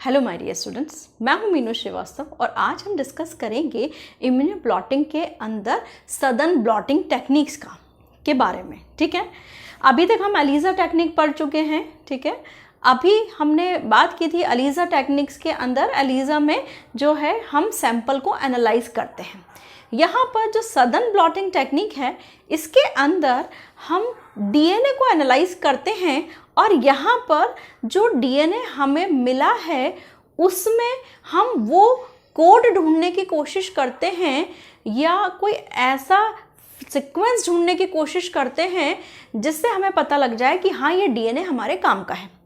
Hello my dear students, मैं हूं मीनू श्रीवास्तव और आज हम डिस्कस करेंगे इम्यूनोब्लॉटिंग के अंदर सदर्न ब्लॉटिंग टेक्निक्स के बारे में। ठीक है, अभी तक हम एलिजा टेक्निक पढ़ चुके हैं। ठीक है, अभी हमने बात की थी एलिजा टेक्निक्स के अंदर। एलिजा में जो है हम सैंपल को एनालाइज करते हैं। यहाँ पर जो सदर्न ब्लॉटिंग टेक्निक है, इसके अंदर हम डीएनए को एनालाइज करते हैं और यहाँ पर जो डीएनए हमें मिला है उसमें हम वो कोड ढूंढने की कोशिश करते हैं या कोई ऐसा सीक्वेंस ढूंढने की कोशिश करते हैं जिससे हमें पता लग जाए कि हाँ, ये डीएनए हमारे काम का है।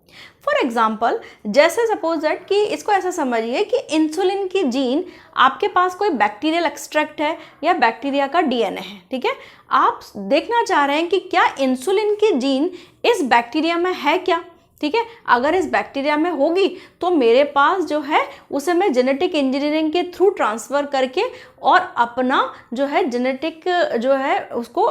फॉर एग्जाम्पल, जैसे सपोज दैट कि इसको ऐसा समझिए कि इंसुलिन की जीन आपके पास कोई बैक्टीरियल एक्सट्रैक्ट है या बैक्टीरिया का डीएनए है। ठीक है, आप देखना चाह रहे हैं कि क्या इंसुलिन की जीन इस बैक्टीरिया में है क्या। ठीक है, अगर इस बैक्टीरिया में होगी तो मेरे पास जो है उसे मैं जेनेटिक इंजीनियरिंग के थ्रू ट्रांसफ़र करके और अपना जो है जेनेटिक जो है उसको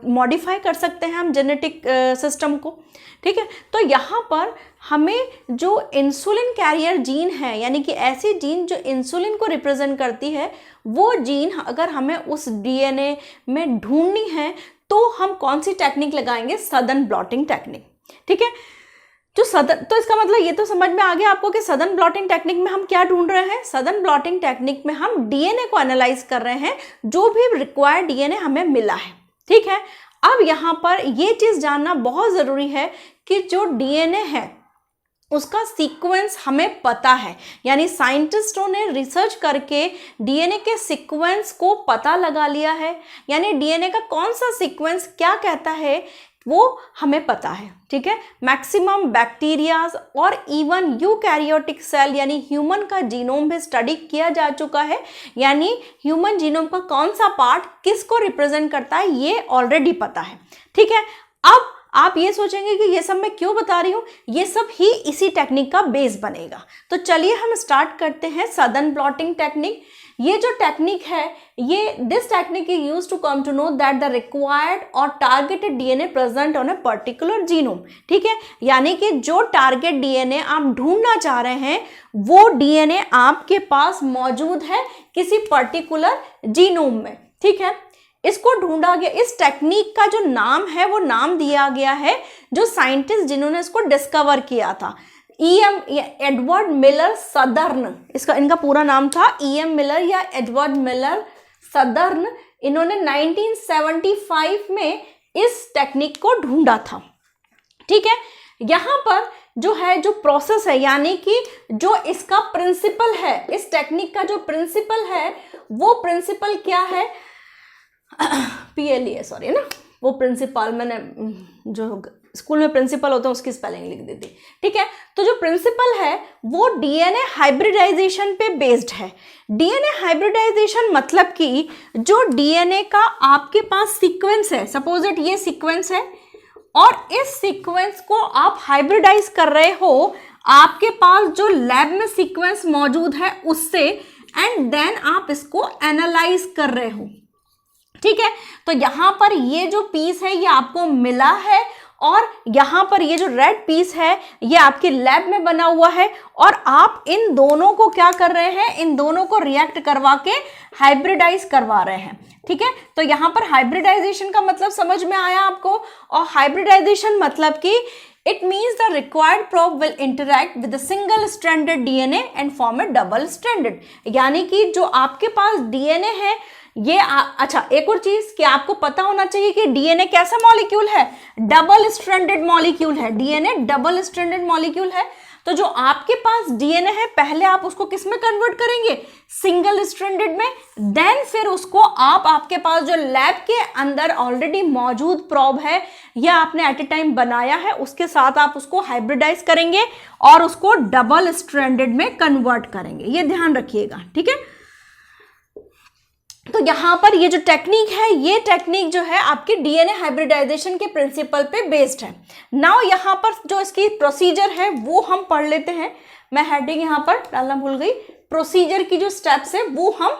मॉडिफाई कर सकते हैं हम जेनेटिक सिस्टम को। ठीक है, तो यहाँ पर हमें जो इंसुलिन कैरियर जीन है, यानी कि ऐसी जीन जो इंसुलिन को रिप्रेजेंट करती है, वो जीन अगर हमें उस डीएनए में ढूंढनी है तो हम कौन सी टेक्निक लगाएंगे? Southern blotting technique. ठीक है, तो इसका मतलब ये तो समझ में आ गया आपको कि सदर्न ब्लॉटिंग टेक्निक में हम क्या ढूंढ रहे हैं। सदर्न ब्लॉटिंग टेक्निक में हम डीएनए को एनालाइज कर रहे हैं, जो भी रिक्वायर्ड डीएनए हमें मिला है। ठीक है, अब यहाँ पर ये चीज़ जानना बहुत ज़रूरी है कि जो डीएनए है उसका सीक्वेंस हमें पता है, यानी साइंटिस्टों ने रिसर्च करके डीएनए के सीक्वेंस को पता लगा लिया है, यानी डीएनए का कौन सा सीक्वेंस क्या कहता है वो हमें पता है। ठीक है, मैक्सिमम बैक्टीरियाज और इवन यूकैरियोटिक सेल यानी ह्यूमन का जीनोम भी स्टडी किया जा चुका है, यानी ह्यूमन जीनोम का कौन सा पार्ट किसको रिप्रेजेंट करता है ये ऑलरेडी पता है। ठीक है, अब आप ये सोचेंगे कि ये सब मैं क्यों बता रही हूँ, ये सब ही इसी टेक्निक का बेस बनेगा। तो चलिए हम स्टार्ट करते हैं सदर्न ब्लॉटिंग टेक्निक। ये जो टेक्निक है, ये this technique is used to come to know that the required और targeted DNA present on a particular genome. ठीक है, यानी कि जो टारगेट डीएनए आप ढूंढना चाह रहे हैं वो डीएनए आपके पास मौजूद है किसी पर्टिकुलर जीनोम में। ठीक है, इसको ढूंढा गया। इस टेक्निक का जो नाम है वो नाम दिया गया है जो साइंटिस्ट जिन्होंने इसको डिस्कवर किया था, एडवर्ड मिलर सदर्न। इनका पूरा नाम था ईएम मिलर या एडवर्ड मिलर सदर्न। इन्होंने 1975 में इस टेक्निक को ढूंढा था। ठीक है, यहाँ पर जो है जो प्रोसेस है, यानी कि जो इसका प्रिंसिपल है, इस टेक्निक का जो प्रिंसिपल है वो प्रिंसिपल क्या है? PLE सॉरी ना, वो प्रिंसिपल मैंने जो स्कूल में प्रिंसिपल होता है उसकी स्पेलिंग लिख दी थी। ठीक है, तो जो प्रिंसिपल है वो डीएनए हाइब्रिडाइजेशन पे बेस्ड है। डीएनए हाइब्रिडाइजेशन मतलब कि जो डीएनए का आपके पास सीक्वेंस है, सपोज इट ये सीक्वेंस है और इस सीक्वेंस को आप हाइब्रिडाइज कर रहे हो आपके पास जो लैब में सीक्वेंस मौजूद है उससे, एंड देन आप इसको एनालाइज कर रहे हो। ठीक है, तो यहाँ पर ये जो पीस है ये आपको मिला है और यहाँ पर ये जो रेड पीस है ये आपके लैब में बना हुआ है और आप इन दोनों को क्या कर रहे हैं? इन दोनों को रिएक्ट करवा के हाइब्रिडाइज करवा रहे हैं। ठीक है, तो यहाँ पर हाइब्रिडाइजेशन का मतलब समझ में आया आपको। और हाइब्रिडाइजेशन मतलब कि it means the required probe will interact with the single stranded DNA and form a double stranded, यानी कि जो आपके पास डीएनए है ये अच्छा, एक और चीज कि आपको पता होना चाहिए कि डीएनए कैसा मॉलिक्यूल है? डबल स्ट्रैंडेड मॉलिक्यूल है। डीएनए डबल स्ट्रैंडेड मॉलिक्यूल है। तो जो आपके पास डीएनए है पहले आप उसको किस में कन्वर्ट करेंगे? सिंगल स्ट्रैंडेड में। देन फिर उसको आप आपके पास जो लैब के अंदर ऑलरेडी मौजूद प्रोब है या आपने एट ए टाइम बनाया है उसके साथ आप उसको हाइब्रिडाइज करेंगे और उसको डबल स्ट्रैंडेड में कन्वर्ट करेंगे। ये ध्यान रखिएगा। ठीक है, तो यहाँ पर ये जो टेक्निक है ये टेक्निक जो है आपकी डीएनए हाइब्रिडाइजेशन के प्रिंसिपल पे बेस्ड है। नाउ यहाँ पर जो इसकी प्रोसीजर है वो हम पढ़ लेते हैं। मैं हेडिंग यहाँ पर डालना भूल गई। प्रोसीजर की जो स्टेप्स है वो हम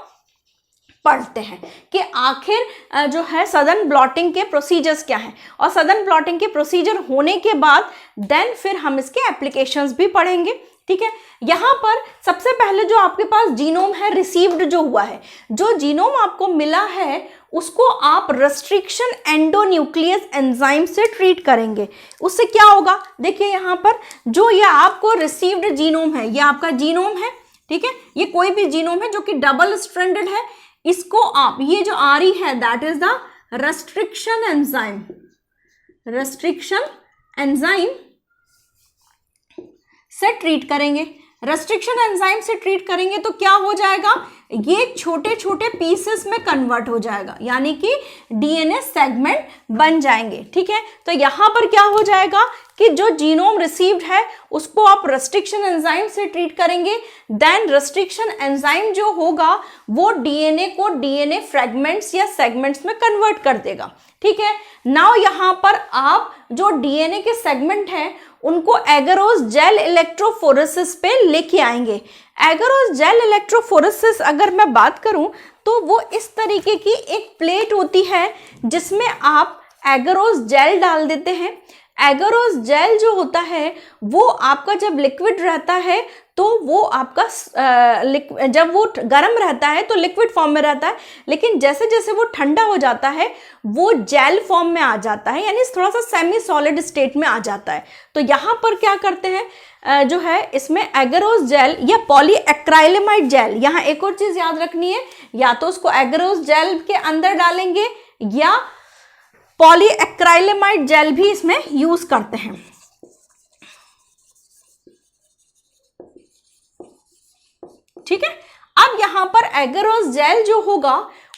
पढ़ते हैं कि आखिर जो है सदर्न ब्लॉटिंग के प्रोसीजर्स क्या हैं, और सदर्न ब्लॉटिंग के प्रोसीजर होने के बाद देन फिर हम इसके एप्लीकेशंस भी पढ़ेंगे। ठीक है। यहां पर सबसे पहले जो आपके पास जीनोम है रिसीव्ड जो हुआ है, जो जीनोम आपको मिला है उसको आप रेस्ट्रिक्शन एंडोन्यूक्लियस एंजाइम से ट्रीट करेंगे। उससे क्या होगा, देखिए यहां पर जो ये आपको रिसीव्ड जीनोम है, ये आपका जीनोम है, ठीक है, ये कोई भी जीनोम है जो कि डबल स्ट्रैंडेड है, इसको आप ये जो आ रही है that is the restriction enzyme, restriction enzyme से ट्रीट करेंगे। रेस्ट्रिक्शन एंजाइम से ट्रीट करेंगे तो क्या हो जाएगा, ये छोटे छोटे पीसेस में कन्वर्ट हो जाएगा, यानी कि डीएनए सेगमेंट बन जाएंगे, ठीक है। तो यहां पर क्या हो जाएगा कि जो जीनोम रिसीव्ड है उसको आप रेस्ट्रिक्शन एंजाइम से ट्रीट करेंगे, देन रेस्ट्रिक्शन एंजाइम जो होगा वो डीएनए को डीएनए फ्रेगमेंट्स या सेगमेंट्स में कन्वर्ट कर देगा, ठीक है। नाउ यहां पर आप जो डीएनए के सेगमेंट है उनको एगरोस जेल इलेक्ट्रोफोरेसिस पे लेके आएंगे। एगरोस जेल इलेक्ट्रोफोरेसिस अगर मैं बात करूं तो वो इस तरीके की एक प्लेट होती है जिसमें आप एगरोस जेल डाल देते हैं। एगरोस जेल जो होता है वो आपका जब लिक्विड रहता है तो वो आपका जब वो गर्म रहता है तो लिक्विड फॉर्म में रहता है, लेकिन जैसे जैसे वो ठंडा हो जाता है वो जेल फॉर्म में आ जाता है, यानी थोड़ा सा सेमी सॉलिड स्टेट में आ जाता है। तो यहाँ पर क्या करते हैं जो है इसमें एगरोस जेल या पॉलीएक्राइलेमाइड जेल, यहाँ एक और चीज याद रखनी है, या तो उसको एगरोस जेल के अंदर डालेंगे या पॉलीएक्राइलेमाइड जेल भी इसमें यूज करते हैं। ठीक है, अब यहां पर एगरोस जेल जो होगा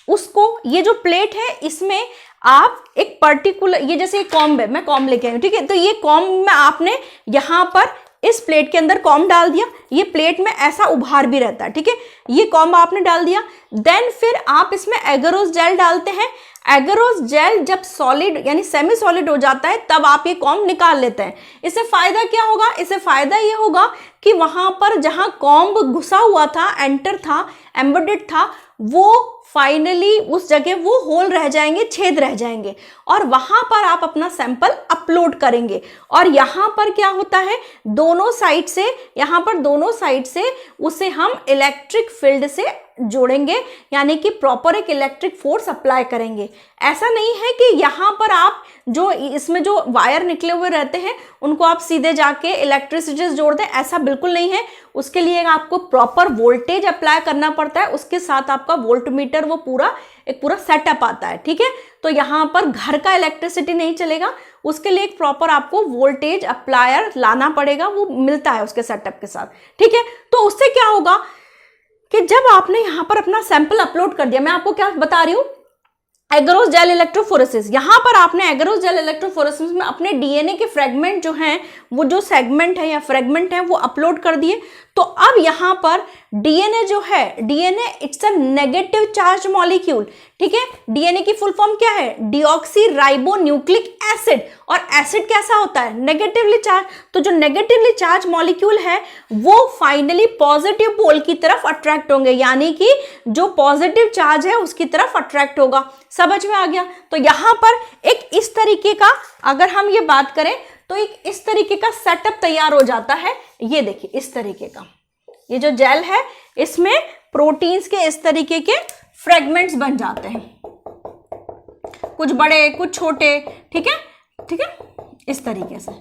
उसको, ये जो प्लेट है इसमें आप एक पर्टिकुलर, ये जैसे कॉम्ब है, मैं कॉम्ब लेके आई हूं, ठीक है, तो ये कॉम्ब में आपने यहां पर इस प्लेट के अंदर कॉम्ब डाल दिया, ये प्लेट में ऐसा उभार भी रहता है, ठीक है, ये कॉम्ब आपने डाल दिया, देन फिर आप इसमें एगरोस जेल डालते हैं। एगरोस जेल जब सॉलिड यानी सेमी सॉलिड हो जाता है तब आप ये कॉम्ब निकाल लेते हैं। इससे फायदा क्या होगा, इससे फायदा ये होगा कि वहां पर जहां कॉम्ब घुसा हुआ था, एंटर था, एम्बेडेड था, वो फाइनली उस जगह वो होल रह जाएंगे, छेद रह जाएंगे, और वहां पर आप अपना सैंपल अपलोड करेंगे। और यहां पर क्या होता है, दोनों साइड से, यहां पर दोनों साइड से उसे हम इलेक्ट्रिक फील्ड से जोड़ेंगे, यानी कि प्रॉपर एक इलेक्ट्रिक फोर्स अप्लाई करेंगे। ऐसा नहीं है कि यहाँ पर आप जो इसमें जो वायर निकले हुए रहते हैं उनको आप सीधे जाके इलेक्ट्रिसिटी जोड़ दें, ऐसा बिल्कुल नहीं है। उसके लिए आपको प्रॉपर वोल्टेज अप्लाई करना पड़ता है, उसके साथ आपका वोल्टमीटर वो पूरा एक पूरा सेटअप आता है, ठीक है। तो यहाँ पर घर का इलेक्ट्रिसिटी नहीं चलेगा, उसके लिए एक प्रॉपर आपको वोल्टेज अप्लायर लाना पड़ेगा, वो मिलता है उसके सेटअप के साथ, ठीक है। तो उससे क्या होगा कि जब आपने यहां पर अपना सैंपल अपलोड कर दिया, मैं आपको क्या बता रही हूं, एगरोस जेल इलेक्ट्रोफोरेसिस, यहां पर आपने एगरोस जेल इलेक्ट्रोफोरेसिस में अपने डीएनए के फ्रेगमेंट जो हैं, वो जो सेगमेंट है या फ्रेगमेंट है वो अपलोड कर दिए। तो अब यहां पर डीएनए जो है, DNA it's a negative charge molecule, ठीक है। डीएनए की फुल फॉर्म क्या है, डीऑक्सी राइबो न्यूक्लिक एसिड, और एसिड कैसा होता है, नेगेटिवली चार्ज। तो जो नेगेटिवली चार्ज मॉलिक्यूल है वो फाइनली पॉजिटिव पोल की तरफ अट्रैक्ट होंगे, यानी कि जो पॉजिटिव चार्ज है उसकी तरफ अट्रैक्ट होगा। समझ में आ गया। तो यहां पर एक इस तरीके का, अगर हम ये बात करें तो एक इस तरीके का सेटअप तैयार हो जाता है। ये देखिए इस तरीके का, ये जो जेल है इसमें प्रोटीन्स के इस तरीके के फ्रेगमेंट्स बन जाते हैं, कुछ बड़े कुछ छोटे, ठीक है, ठीक है, इस तरीके से,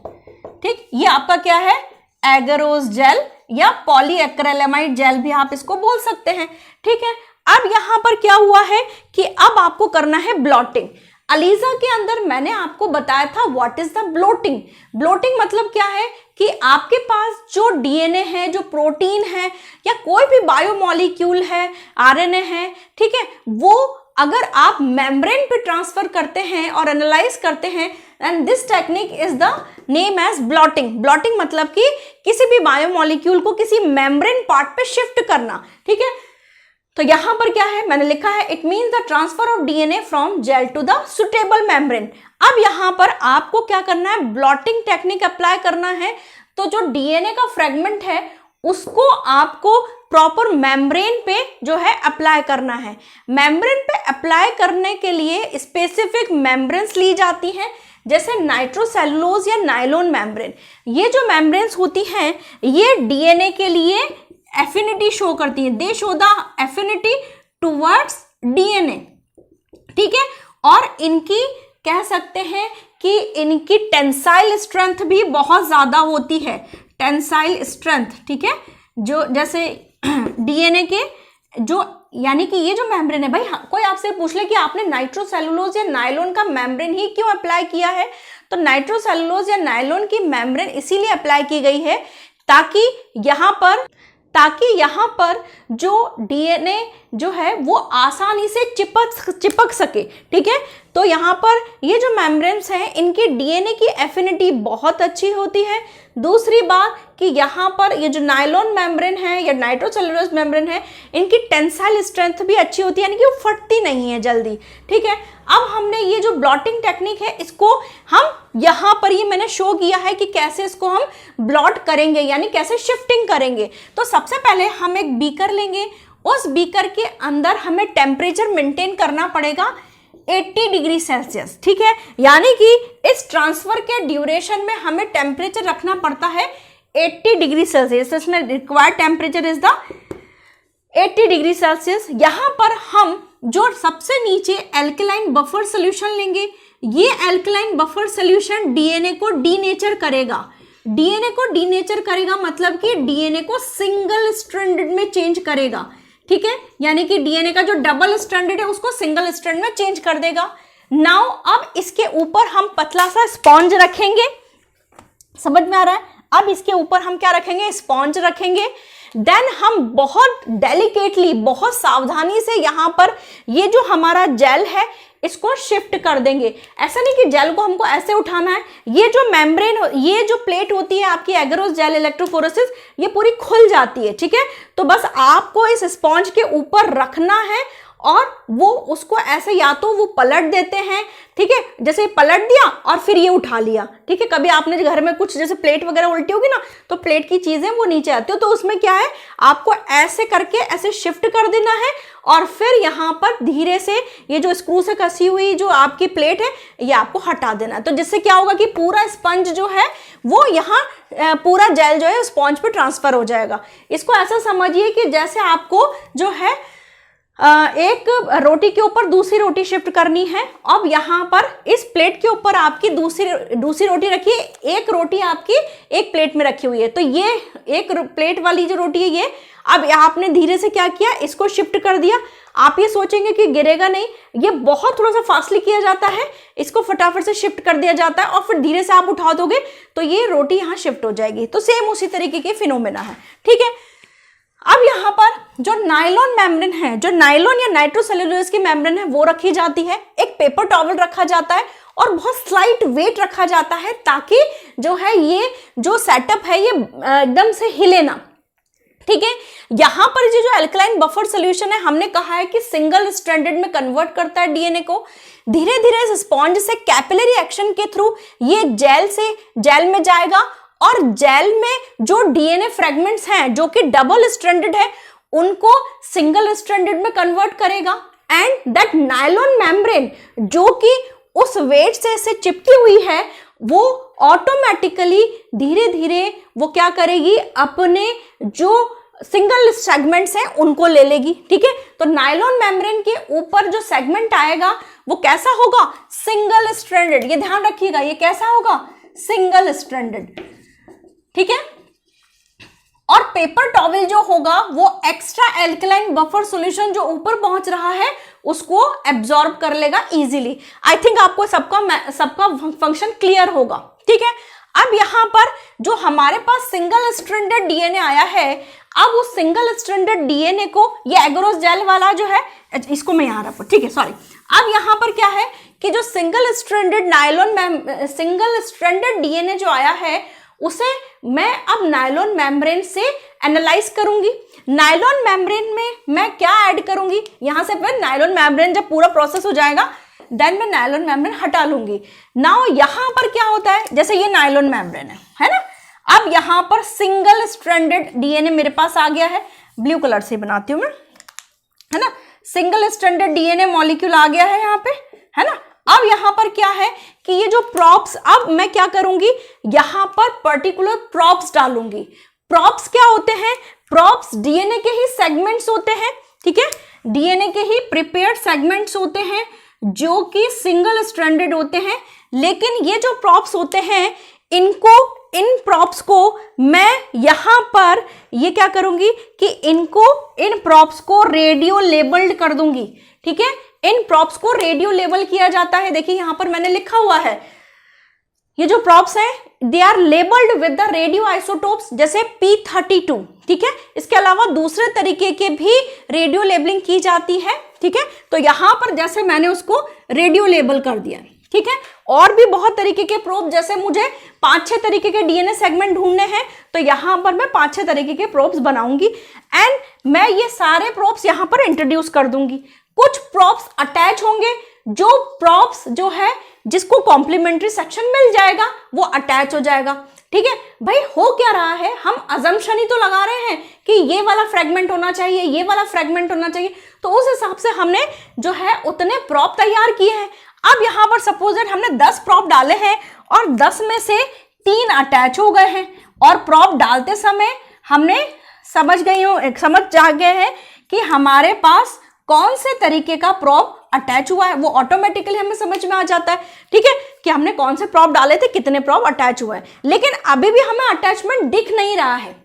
ठीक। ये आपका क्या है, एगरोस जेल या पॉलीएक्रिलेमाइड जेल भी आप इसको बोल सकते हैं, ठीक है। अब यहां पर क्या हुआ है कि अब आपको करना है ब्लॉटिंग। अलीजा के अंदर मैंने आपको बताया था what is the blotting. Blotting मतलब क्या है कि आपके पास जो डीएनए है, जो प्रोटीन है या कोई भी बायोमॉलिक्यूल है, आरएनए है, ठीक है, वो अगर आप मेम्ब्रेन पे ट्रांसफर करते हैं और एनालाइज करते हैं, and this technique is the name as blotting. Blotting मतलब कि किसी भी बायोमॉलिक्यूल को किसी मेम्ब्रेन पार्ट पे शिफ्ट करना, ठीक है। तो यहां पर क्या है, मैंने लिखा है it means the transfer of DNA from gel to the suitable membrane. अब यहां पर आपको क्या करना है, ब्लॉटिंग टेक्निक अप्लाई करना है। तो जो डीएनए का फ्रेगमेंट है उसको आपको प्रॉपर मेम्ब्रेन पे जो है अप्लाई करना है। मेम्ब्रेन पे अप्लाई करने के लिए स्पेसिफिक मेम्ब्रेन्स ली जाती हैं, जैसे नाइट्रोसेलुलोज या नायलॉन मेम्ब्रेन, ये जो मेम्ब्रेन्स होती हैं ये डीएनए के लिए एफिनिटी शो करती है, दे show the affinity towards DNA, ठीक है। और इनकी कह सकते हैं कि इनकी टेंसाइल स्ट्रेंथ भी बहुत ज्यादा होती है, टेंसाइल स्ट्रेंथ, ठीक है। जो जैसे डीएनए के जो, यानी कि ये जो मेम्ब्रेन है, भाई कोई आपसे पूछ ले कि आपने नाइट्रोसेलुलोज या नायलॉन का मेम्ब्रेन ही क्यों अप्लाई किया है, तो नाइट्रोसेलुलोज या नायलॉन की मेम्ब्रेन इसीलिए अप्लाई की गई है ताकि यहाँ पर जो डीएनए जो है वो आसानी से चिपक सके, ठीक है। तो यहाँ पर ये जो मेम्ब्रेन्स हैं इनकी डीएनए की एफिनिटी बहुत अच्छी होती है। दूसरी बात कि यहाँ पर ये जो नायलॉन मेम्ब्रेन है या नाइट्रोसेलुलोज मेम्ब्रेन है इनकी टेंसाइल स्ट्रेंथ भी अच्छी होती है, यानी कि वो फटती नहीं है जल्दी, ठीक है। अब हमने ये जो ब्लॉटिंग टेक्निक है इसको हम यहाँ पर ये मैंने शो किया है कि कैसे इसको हम ब्लॉट करेंगे, यानी कैसे शिफ्टिंग करेंगे। तो सबसे पहले हम एक बीकर लेंगे, उस बीकर के अंदर हमें टेम्परेचर मेंटेन करना पड़ेगा 80 डिग्री सेल्सियस, ठीक है। यानी कि इस ट्रांसफर के ड्यूरेशन में हमें टेम्परेचर रखना पड़ता है 80 डिग्री सेल्सियस। इसमें required temperature is the 80 degree Celsius. यहाँ पर हम जो सबसे नीचे एल्कलाइन बफर सोल्यूशन लेंगे, ये एल्कलाइन बफर सोल्यूशन डीएनए को डीनेचर करेगा। डीएनए को डीनेचर करेगा मतलब कि डीएनए को सिंगल स्ट्रैंडेड में चेंज करेगा, ठीक है। यानी कि डीएनए का जो डबल स्ट्रैंडेड है उसको सिंगल स्ट्रैंड में चेंज कर देगा। नाउ अब इसके ऊपर हम पतला सा स्पॉन्ज रखेंगे, समझ में आ रहा है। अब इसके ऊपर हम क्या रखेंगे, स्पॉन्ज रखेंगे। देन हम बहुत डेलिकेटली, बहुत सावधानी से यहाँ पर ये जो हमारा जेल है इसको शिफ्ट कर देंगे। ऐसा नहीं कि जेल को हमको ऐसे उठाना है, ये जो मेम्ब्रेन, ये जो प्लेट होती है आपकी एगरोस जेल इलेक्ट्रोफोरेसिस, ये पूरी खुल जाती है, ठीक है। तो बस आपको इस स्पॉन्ज के ऊपर रखना है और वो उसको ऐसे या तो वो पलट देते हैं, ठीक है, जैसे पलट दिया और फिर ये उठा लिया, ठीक है। कभी आपने घर में कुछ जैसे प्लेट वगैरह उल्टी होगी ना तो प्लेट की चीजें वो नीचे आती हो, तो उसमें क्या है आपको ऐसे करके ऐसे शिफ्ट कर देना है और फिर यहाँ पर धीरे से ये जो स्क्रू से कसी हुई जो आपकी प्लेट है ये आपको हटा देना है। तो जिससे क्या होगा कि पूरा स्पंज जो है वो यहाँ पूरा जेल जो है स्पॉन्ज पे ट्रांसफर हो जाएगा। इसको ऐसा समझिए कि जैसे आपको जो है एक रोटी के ऊपर दूसरी रोटी शिफ्ट करनी है। अब यहाँ पर इस प्लेट के ऊपर आपकी दूसरी रोटी रखी है, एक रोटी आपकी एक प्लेट में रखी हुई है। तो ये एक प्लेट वाली जो रोटी है ये अब आपने धीरे से क्या किया, इसको शिफ्ट कर दिया। आप ये सोचेंगे कि गिरेगा नहीं, ये बहुत थोड़ा सा फास्टली किया जाता है, इसको फटाफट से शिफ्ट कर दिया जाता है और फिर धीरे से आप उठा दोगे तो ये रोटी यहाँ शिफ्ट हो जाएगी। तो सेम उसी तरीके के फिनोमेना है, ठीक है। अब यहाँ पर जो नायलॉन मेम्ब्रेन है, जो नायलॉन या नाइट्रोसेलुलोज की मेम्ब्रेन है वो रखी जाती है, एक पेपर टॉवल रखा जाता है और बहुत स्लाइट वेट रखा जाता है ताकि जो है ये जो सेटअप है ये एकदम से हिले ना, ठीक है। यहाँ पर ये जो अल्कलाइन बफर सोल्यूशन है हमने कहा है कि सिंगल स्ट्रैंडेड में कन्वर्ट करता है डीएनए को। धीरे धीरे इस स्पॉन्ज से कैपिलरी एक्शन के थ्रू ये जेल में जाएगा और जेल में जो डीएनए फ्रेगमेंट्स हैं जो कि डबल स्ट्रैंडेड है उनको सिंगल स्ट्रैंडेड में कन्वर्ट करेगा। एंड दैट नायलॉन मेम्ब्रेन जो कि उस वेट से इसे चिपकी हुई है वो ऑटोमेटिकली धीरे धीरे वो क्या करेगी, अपने जो सिंगल सेगमेंट्स हैं उनको ले लेगी, ठीक है। तो नायलॉन मेम्ब्रेन के ऊपर जो सेगमेंट आएगा वो कैसा होगा, सिंगल स्ट्रैंडेड। ये ध्यान रखिएगा, ये कैसा होगा, सिंगल स्ट्रैंडेड, ठीक है। और पेपर टॉवल जो होगा वो एक्स्ट्रा एल्कलाइन बफर सॉल्यूशन जो ऊपर पहुंच रहा है उसको एब्जॉर्ब कर लेगा इजीली। आई थिंक आपको सबका फंक्शन क्लियर होगा, ठीक है। अब यहाँ पर जो हमारे पास सिंगल स्ट्रैंडेड डीएनए आया है, अब उस सिंगल स्ट्रैंडेड डीएनए को ये एगरोस जेल वाला जो है इसको मैं यहाँ रखूँ, ठीक है, सॉरी। अब यहाँ पर क्या है कि जो सिंगल स्ट्रैंडेड डीएनए जो आया है उसे मैं अब नायलॉन मेम्ब्रेन से एनालाइज करूंगी। नायलॉन मेम्ब्रेन में मैं क्या ऐड करूंगी, यहां से फिर नायलॉन मेम्ब्रेन जब पूरा प्रोसेस हो जाएगा देन मैं नायलॉन मेम्ब्रेन हटा लूंगी। नाउ यहां पर क्या होता है, जैसे ये नायलॉन मेम्ब्रेन है ना, अब यहां पर सिंगल स्ट्रैंडेड डीएनए मेरे पास आ गया है, ब्लू कलर से बनाती हूं मैं, है ना। सिंगल स्ट्रैंडेड डीएनए मॉलिक्यूल आ गया है यहाँ पे, है ना। अब यहां पर क्या है कि ये जो प्रॉप्स, अब मैं क्या करूंगी, यहां पर पर्टिकुलर प्रॉप्स डालूंगी। प्रॉप्स क्या होते हैं? प्रॉप्स डीएनए के ही सेगमेंट्स होते हैं, ठीक है, डीएनए के ही प्रिपेयर्ड सेगमेंट्स होते हैं जो कि सिंगल स्ट्रैंडेड होते हैं। लेकिन ये जो प्रॉप्स होते हैं, इन प्रॉप्स को मैं यहां पर ये क्या करूंगी कि इन प्रॉप्स को रेडियो लेबल्ड कर दूंगी, ठीक है। इन प्रॉप्स को रेडियो लेबल किया जाता है। देखिए यहां पर मैंने लिखा हुआ है, ये जो प्रॉप्स हैं they are labelled with the radio isotopes, जैसे P32, ठीक है। इसके अलावा दूसरे तरीके के भी रेडियो लेबलिंग की जाती है, ठीक है। तो यहां पर जैसे मैंने उसको रेडियो लेबल कर दिया, ठीक है। और भी बहुत तरीके के प्रोब, जैसे मुझे 5-6 तरीके के डीएनए सेगमेंट ढूंढने हैं तो यहां पर मैं 5-6 तरीके के प्रोब्स बनाऊंगी एंड मैं ये सारे प्रोब्स यहां पर इंट्रोड्यूस कर दूंगी। कुछ प्रोब्स अटैच होंगे, जो प्रोब्स जो है जिसको कॉम्प्लीमेंट्री सेक्शन मिल जाएगा वो अटैच हो जाएगा, ठीक है। भाई हो क्या रहा है, हम अजम्पशन ही तो लगा रहे हैं कि ये वाला फ्रेगमेंट होना चाहिए, ये वाला फ्रेगमेंट होना चाहिए, तो उस हिसाब से हमने जो है उतने प्रॉप तैयार किए हैं। अब यहां पर सपोज दैट हमने 10 प्रॉप डाले हैं और 10 में से 3 अटैच हो गए हैं और प्रॉप डालते समय हमने समझ जा गए हैं कि हमारे पास कौन से तरीके का प्रॉप अटैच हुआ है, वो ऑटोमेटिकली हमें समझ में आ जाता है, ठीक है, कि हमने कौन से प्रॉप डाले थे, कितने प्रॉप अटैच हुए हैं। लेकिन अभी भी हमें अटैचमेंट दिख नहीं रहा है,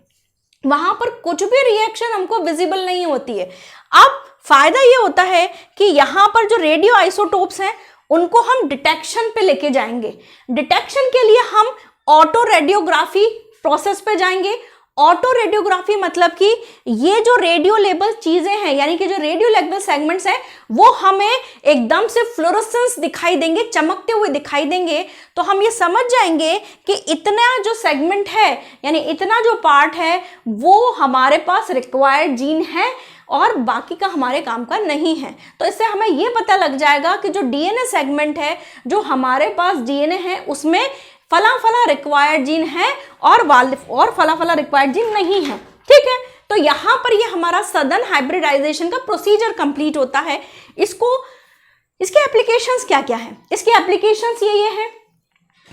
वहां पर कुछ भी रिएक्शन हमको विजिबल नहीं होती है। अब फायदा ये होता है कि यहां पर जो रेडियो आइसोटोप्स हैं उनको हम डिटेक्शन पे लेके जाएंगे। डिटेक्शन के लिए हम ऑटो रेडियोग्राफी प्रोसेस पे जाएंगे। ऑटो रेडियोग्राफी मतलब कि ये जो रेडियो लेबल चीजें हैं, यानी कि जो रेडियो लेबल सेगमेंट्स हैं, वो हमें एकदम से फ्लोरोसेंस दिखाई देंगे, चमकते हुए दिखाई देंगे। तो हम ये समझ जाएंगे कि इतना जो सेगमेंट है, यानी इतना जो पार्ट है, वो हमारे पास रिक्वायर्ड जीन है और बाकी का हमारे काम का नहीं है। तो इससे हमें ये पता लग जाएगा कि जो डीएनए सेगमेंट है, जो हमारे पास डीएनए है, उसमें फला फला रिक्वायर्ड जीन है और फला फला रिक्वायर्ड जीन नहीं है, ठीक है। तो यहां पर ये हमारा सदन हाइब्रिडाइजेशन का प्रोसीजर कंप्लीट होता है। इसके एप्लीकेशंस क्या क्या है? इसके एप्लीकेशंस ये है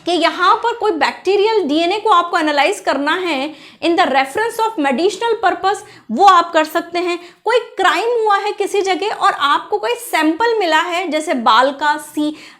कि यहाँ पर कोई बैक्टीरियल डीएनए को आपको एनालाइज करना है in the reference of medicinal purpose, वो आप कर सकते हैं। कोई क्राइम हुआ है किसी जगह और आपको कोई सैंपल मिला है, जैसे बाल का,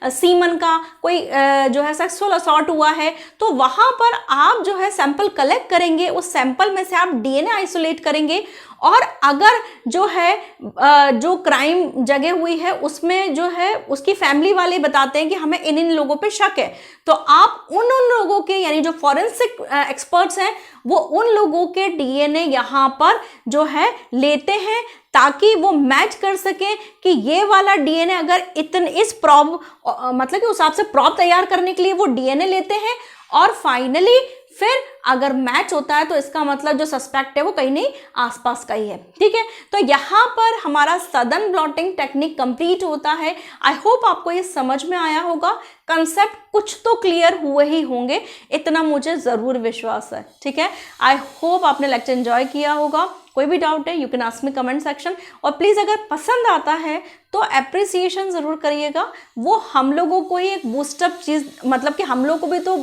सीमन का, कोई जो है सेक्सुअल असॉल्ट हुआ है, तो वहाँ पर आप जो है सैंपल कलेक्ट करेंगे, उस सैंपल में से आप डीएनए आइसोलेट करेंगे और अगर जो है जो क्राइम जगह हुई है उसमें जो है उसकी फैमिली वाले बताते हैं कि हमें इन लोगों पे शक है, तो आप उन लोगों के, यानी जो फॉरेंसिक एक्सपर्ट्स हैं, वो उन लोगों के डीएनए यहाँ पर जो है लेते हैं ताकि वो मैच कर सके कि ये वाला डीएनए अगर इस प्रॉब मतलब कि उस हिसाब से प्रॉब तैयार करने के लिए वो डीएनए लेते हैं और फाइनली फिर अगर मैच होता है तो इसका मतलब जो सस्पेक्ट है वो कहीं नहीं आसपास का ही है, ठीक है। तो यहाँ पर हमारा सदन ब्लॉटिंग टेक्निक कंप्लीट होता है। आई होप आपको ये समझ में आया होगा, कंसेप्ट कुछ तो क्लियर हुए ही होंगे, इतना मुझे ज़रूर विश्वास है, ठीक है। आई होप आपने लेक्चर एंजॉय किया होगा। कोई भी डाउट है you can ask me comment section, और प्लीज़ अगर पसंद आता है तो अप्रिसिएशन ज़रूर करिएगा। वो हम लोगों को ही एक बूस्टअप चीज़, मतलब कि हम लोग को भी तो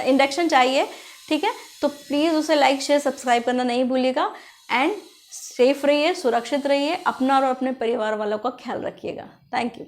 इंडक्शन चाहिए, ठीक है। तो प्लीज़ उसे लाइक शेयर सब्सक्राइब करना नहीं भूलिएगा एंड सेफ रहिए, सुरक्षित रहिए, अपना और अपने परिवार वालों का ख्याल रखिएगा। Thank you.